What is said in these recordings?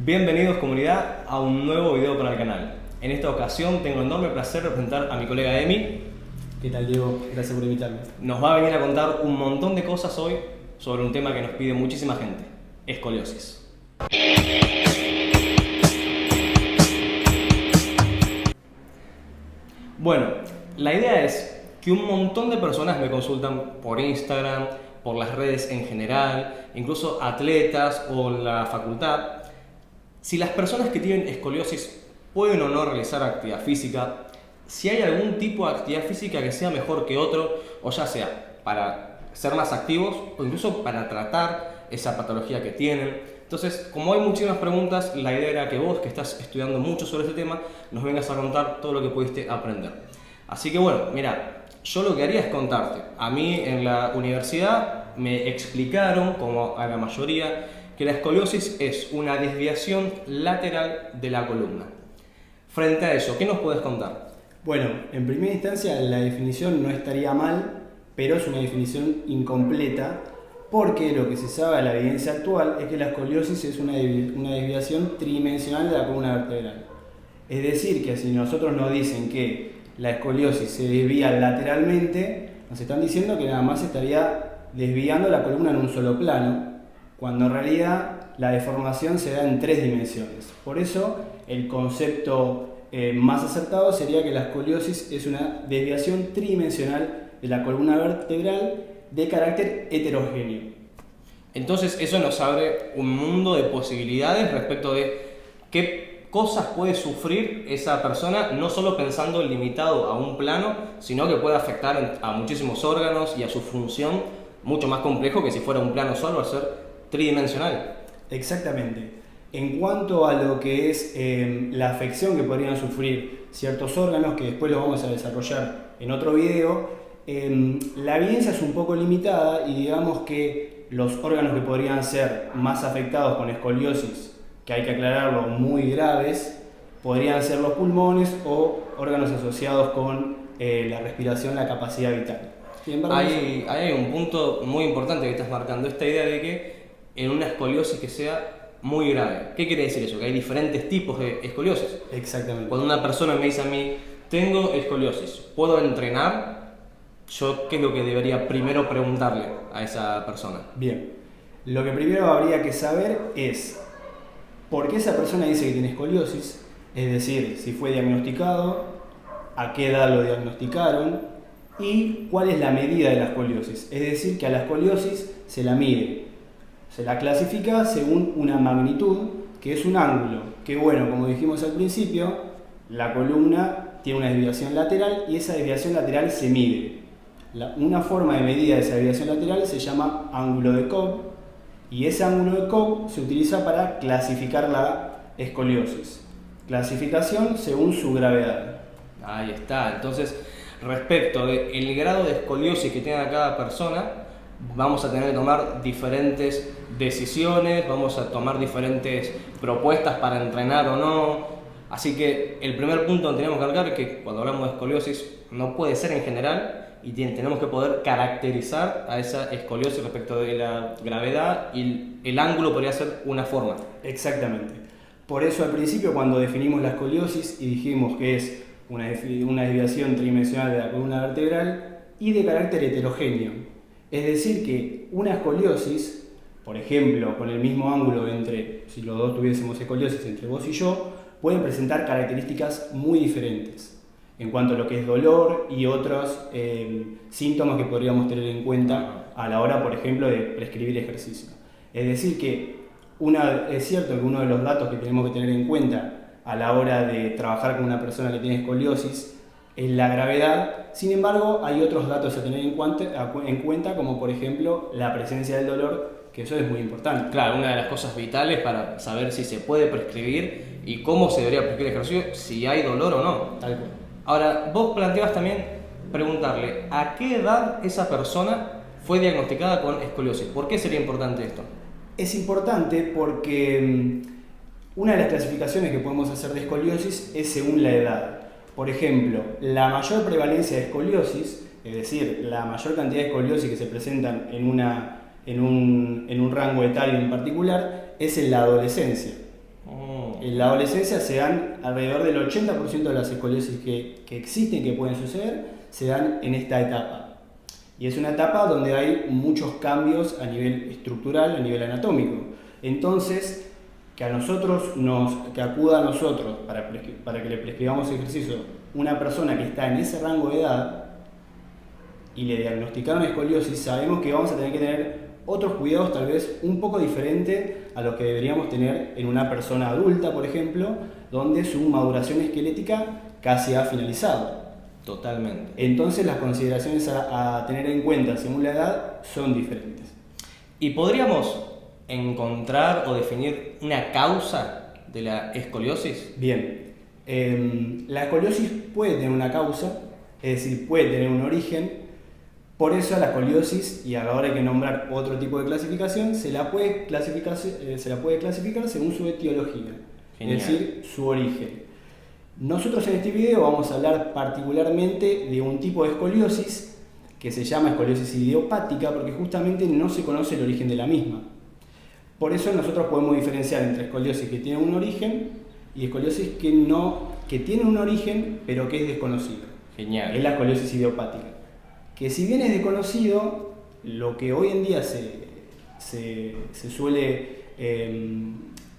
Bienvenidos comunidad a un nuevo video para el canal. En esta ocasión tengo el enorme placer de presentar a mi colega Emi. ¿Qué tal, Diego? Gracias por invitarme. Nos va a venir a contar un montón de cosas hoy sobre un tema que nos pide muchísima gente: escoliosis. Bueno, la idea es que un montón de personas me consultan por Instagram, por las redes en general, incluso atletas o la facultad, si las personas que tienen escoliosis pueden o no realizar actividad física, si hay algún tipo de actividad física que sea mejor que otro, o ya sea para ser más activos o incluso para tratar esa patología que tienen. Entonces, como hay muchísimas preguntas, la idea era que vos, que estás estudiando mucho sobre este tema, nos vengas a contar todo lo que pudiste aprender. Así que bueno, mira, yo lo que haría es contarte. A mí en la universidad me explicaron, como a la mayoría, que la escoliosis es una desviación lateral de la columna. Frente a eso, ¿qué nos puedes contar? Bueno, en primera instancia la definición no estaría mal, pero es una definición incompleta, porque lo que se sabe de la evidencia actual es que la escoliosis es una desviación tridimensional de la columna vertebral. Es decir, que si nosotros nos dicen que la escoliosis se desvía lateralmente, nos están diciendo que nada más estaría desviando la columna en un solo plano, cuando en realidad la deformación se da en tres dimensiones. Por eso el concepto más acertado sería que la escoliosis es una desviación tridimensional de la columna vertebral de carácter heterogéneo. Entonces eso nos abre un mundo de posibilidades respecto de qué cosas puede sufrir esa persona, no solo pensando limitado a un plano, sino que puede afectar a muchísimos órganos y a su función, mucho más complejo que si fuera un plano solo al ser tridimensional. Exactamente. En cuanto a lo que es la afección que podrían sufrir ciertos órganos, que después lo vamos a desarrollar en otro video, la evidencia es un poco limitada y digamos que los órganos que podrían ser más afectados con escoliosis, que hay que aclararlo, muy graves, podrían ser los pulmones o órganos asociados con la respiración, la capacidad vital. Hay un punto muy importante que estás marcando, esta idea de que en una escoliosis que sea muy grave. ¿Qué quiere decir eso? Que hay diferentes tipos de escoliosis. Exactamente. Cuando una persona me dice a mí, tengo escoliosis, ¿puedo entrenar? Yo, ¿qué es lo que debería primero preguntarle a esa persona? Bien, lo que primero habría que saber es por qué esa persona dice que tiene escoliosis, es decir, si fue diagnosticado, a qué edad lo diagnosticaron y cuál es la medida de la escoliosis. Es decir, que a la escoliosis se la mide, se la clasifica según una magnitud, que es un ángulo, que bueno, como dijimos al principio, la columna tiene una desviación lateral y esa desviación lateral se mide. Una forma de medida de esa desviación lateral se llama ángulo de Cobb y ese ángulo de Cobb se utiliza para clasificar la escoliosis. Clasificación según su gravedad. Ahí está. Entonces, respecto del grado de escoliosis que tenga cada persona, vamos a tener que tomar diferentes decisiones, vamos a tomar diferentes propuestas para entrenar o no. Así que el primer punto que tenemos que marcar es que cuando hablamos de escoliosis no puede ser en general y tenemos que poder caracterizar a esa escoliosis respecto de la gravedad y el ángulo podría ser una forma. Exactamente. Por eso al principio cuando definimos la escoliosis y dijimos que es una desviación tridimensional de la columna vertebral y de carácter heterogéneo. Es decir que una escoliosis, por ejemplo, con el mismo ángulo entre, si los dos tuviésemos escoliosis entre vos y yo, pueden presentar características muy diferentes en cuanto a lo que es dolor y otros síntomas que podríamos tener en cuenta a la hora, por ejemplo, de prescribir ejercicio. Es decir que es cierto que uno de los datos que tenemos que tener en cuenta a la hora de trabajar con una persona que tiene escoliosis es la gravedad. Sin embargo, hay otros datos a tener en cuenta, como por ejemplo la presencia del dolor, que eso es muy importante. Claro, una de las cosas vitales para saber si se puede prescribir y cómo se debería prescribir el ejercicio, si hay dolor o no. Tal cual. Ahora, vos planteabas también preguntarle a qué edad esa persona fue diagnosticada con escoliosis. ¿Por qué sería importante esto? Es importante porque una de las clasificaciones que podemos hacer de escoliosis es según la edad. Por ejemplo, la mayor prevalencia de escoliosis, es decir, la mayor cantidad de escoliosis que se presentan en un rango etario en particular, es en la adolescencia. En la adolescencia se dan alrededor del 80% de las escoliosis que existen, que pueden suceder, se dan en esta etapa. Y es una etapa donde hay muchos cambios a nivel estructural, a nivel anatómico. Entonces, que acuda a nosotros para que le prescribamos ejercicio una persona que está en ese rango de edad y le diagnosticaron escoliosis, sabemos que vamos a tener que tener otros cuidados tal vez un poco diferentes a los que deberíamos tener en una persona adulta, por ejemplo, donde su maduración esquelética casi ha finalizado. Totalmente. Entonces las consideraciones a tener en cuenta según la edad son diferentes. ¿Y podríamos encontrar o definir una causa de la escoliosis? Bien, la escoliosis puede tener una causa, es decir, puede tener un origen. Por eso a la escoliosis, y ahora hay que nombrar otro tipo de clasificación, se la puede clasificar según su etiología, Genial. es decir, su origen. Nosotros en este video vamos a hablar particularmente de un tipo de escoliosis que se llama escoliosis idiopática, porque justamente no se conoce el origen de la misma. Por eso nosotros podemos diferenciar entre escoliosis que tiene un origen y escoliosis que tiene un origen pero que es desconocido. Genial. Es la escoliosis idiopática. Que si bien es desconocido, lo que hoy en día se suele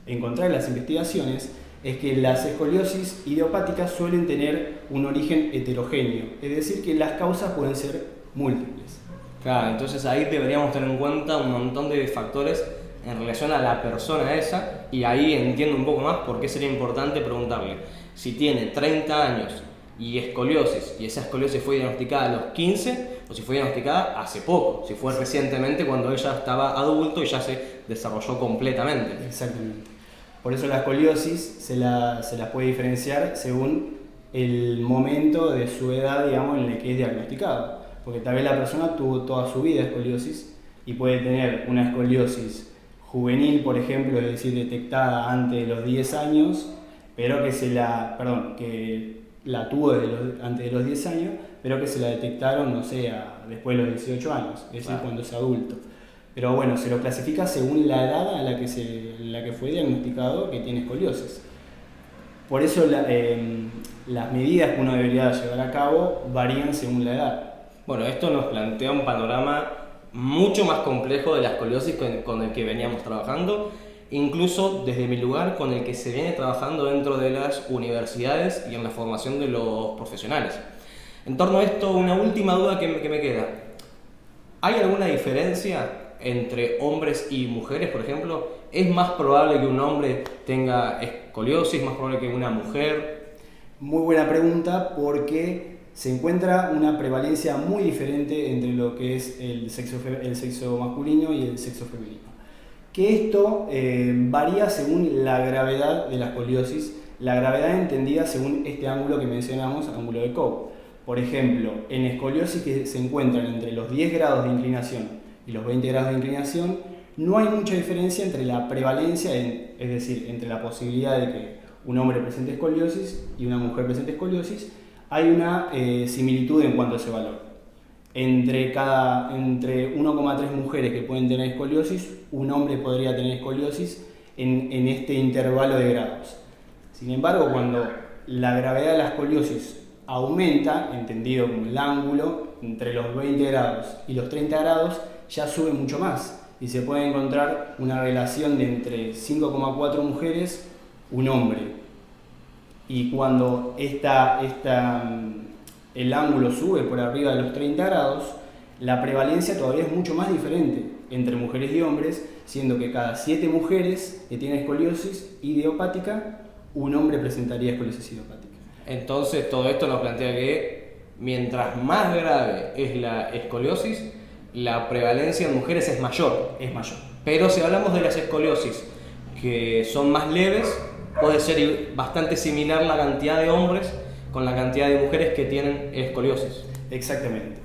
encontrar en las investigaciones es que las escoliosis idiopáticas suelen tener un origen heterogéneo, es decir, que las causas pueden ser múltiples. Claro, entonces ahí deberíamos tener en cuenta un montón de factores en relación a la persona esa, y ahí entiendo un poco más por qué sería importante preguntarle si tiene 30 años y escoliosis, y esa escoliosis fue diagnosticada a los 15 o si fue diagnosticada hace poco, si fue recientemente cuando ella estaba adulto y ya se desarrolló completamente. Exactamente. Por eso la escoliosis se la puede diferenciar según el momento de su edad, digamos, en el que es diagnosticado. Porque tal vez la persona tuvo toda su vida escoliosis y puede tener una escoliosis juvenil, por ejemplo, es decir, detectada antes de los 10 años, pero que la tuvo antes de los 10 años, pero que se la detectaron, no sé, después de los 18 años, es decir, cuando es adulto. Pero bueno, se lo clasifica según la edad en la que fue diagnosticado que tiene escoliosis. Por eso las medidas que uno debería llevar a cabo varían según la edad. Bueno, esto nos plantea un panorama mucho más complejo de la escoliosis con el que veníamos trabajando, incluso desde mi lugar con el que se viene trabajando dentro de las universidades y en la formación de los profesionales. En torno a esto, una última duda que me queda. ¿Hay alguna diferencia entre hombres y mujeres, por ejemplo? ¿Es más probable que un hombre tenga escoliosis, más probable que una mujer? Muy buena pregunta, porque se encuentra una prevalencia muy diferente entre lo que es el sexo masculino y el sexo femenino. Que esto varía según la gravedad de la escoliosis, la gravedad entendida según este ángulo que mencionamos, ángulo de Cope. Por ejemplo, en escoliosis que se encuentran entre los 10 grados de inclinación y los 20 grados de inclinación, no hay mucha diferencia entre la prevalencia, es decir, entre la posibilidad de que un hombre presente escoliosis y una mujer presente escoliosis. Hay una similitud en cuanto a ese valor. Entre 1,3 mujeres que pueden tener escoliosis, un hombre podría tener escoliosis en este intervalo de grados. Sin embargo, cuando la gravedad de la escoliosis aumenta, entendido como el ángulo, entre los 20 grados y los 30 grados, ya sube mucho más y se puede encontrar una relación de entre 5,4 mujeres, un hombre. Y cuando el ángulo sube por arriba de los 30 grados, la prevalencia todavía es mucho más diferente entre mujeres y hombres, siendo que cada 7 mujeres que tienen escoliosis idiopática, un hombre presentaría escoliosis idiopática. Entonces todo esto nos plantea que mientras más grave es la escoliosis, la prevalencia en mujeres es mayor. Es mayor. Pero si hablamos de las escoliosis que son más leves, puede ser bastante similar la cantidad de hombres con la cantidad de mujeres que tienen escoliosis. Exactamente.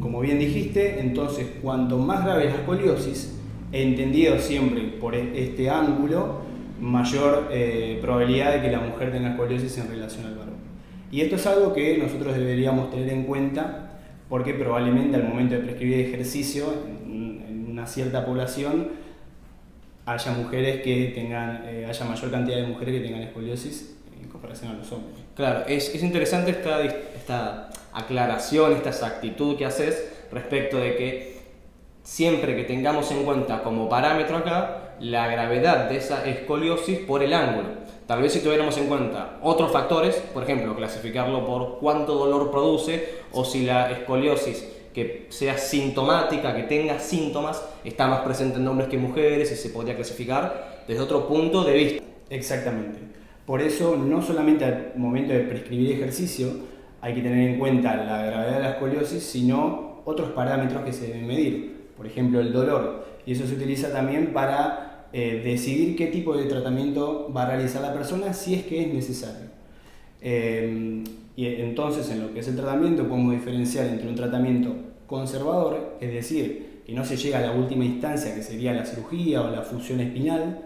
Como bien dijiste, entonces cuanto más grave es la escoliosis, entendido siempre por este ángulo, mayor probabilidad de que la mujer tenga escoliosis en relación al varón. Y esto es algo que nosotros deberíamos tener en cuenta, porque probablemente al momento de prescribir ejercicio en una cierta población haya mujeres que tengan, haya mayor cantidad de mujeres que tengan escoliosis en comparación a los hombres. Claro, es interesante esta aclaración, esta exactitud que haces respecto de que siempre que tengamos en cuenta como parámetro acá la gravedad de esa escoliosis por el ángulo. Tal vez si tuviéramos en cuenta otros factores, por ejemplo, clasificarlo por cuánto dolor produce o si la escoliosis que sea sintomática, que tenga síntomas, está más presente en hombres que en mujeres y se podría clasificar desde otro punto de vista. Exactamente. Por eso, no solamente al momento de prescribir ejercicio hay que tener en cuenta la gravedad de la escoliosis, sino otros parámetros que se deben medir. Por ejemplo, el dolor. Y eso se utiliza también para decidir qué tipo de tratamiento va a realizar la persona si es que es necesario. Y entonces, en lo que es el tratamiento, podemos diferenciar entre un tratamiento conservador, es decir, que no se llega a la última instancia, que sería la cirugía o la fusión espinal,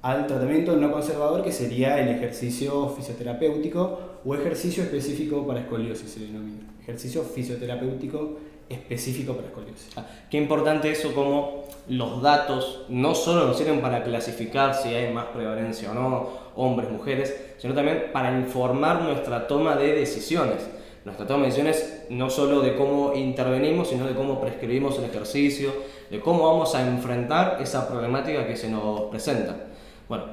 al tratamiento no conservador, que sería el ejercicio fisioterapéutico o ejercicio específico para escoliosis, se denomina. Ejercicio fisioterapéutico específico para escoliosis. Qué importante eso, como los datos no solo nos sirven para clasificar si hay más prevalencia o no, hombres, mujeres, sino también para informar nuestra toma de decisiones. Nuestra toma de decisiones no solo de cómo intervenimos, sino de cómo prescribimos el ejercicio, de cómo vamos a enfrentar esa problemática que se nos presenta. Bueno,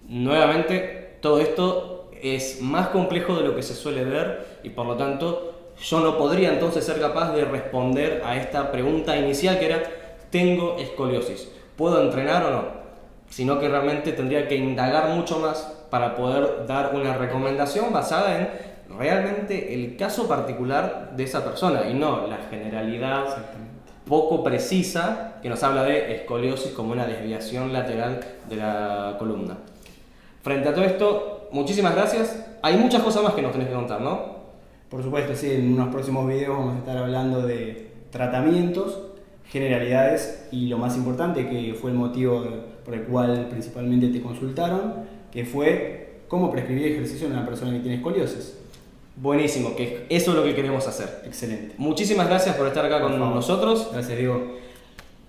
nuevamente, todo esto es más complejo de lo que se suele ver y por lo tanto yo no podría entonces ser capaz de responder a esta pregunta inicial que era: ¿tengo escoliosis? ¿Puedo entrenar o no? Sino que realmente tendría que indagar mucho más para poder dar una recomendación basada en realmente el caso particular de esa persona y no la generalidad poco precisa que nos habla de escoliosis como una desviación lateral de la columna. Frente a todo esto, muchísimas gracias. Hay muchas cosas más que nos tenés que contar, ¿no? Por supuesto, sí, en unos próximos videos vamos a estar hablando de tratamientos, generalidades y lo más importante, que fue el motivo por el cual principalmente te consultaron, que fue cómo prescribir ejercicio en una persona que tiene escoliosis. Buenísimo, que eso es lo que queremos hacer. Excelente. Muchísimas gracias por estar acá con nosotros. Gracias, Diego.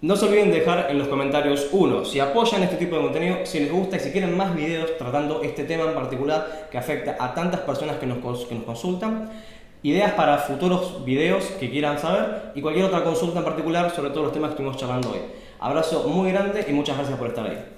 No se olviden de dejar en los comentarios, uno, si apoyan este tipo de contenido, si les gusta y si quieren más videos tratando este tema en particular que afecta a tantas personas que nos consultan, ideas para futuros videos que quieran saber y cualquier otra consulta en particular sobre todos los temas que estuvimos charlando hoy. Abrazo muy grande y muchas gracias por estar ahí.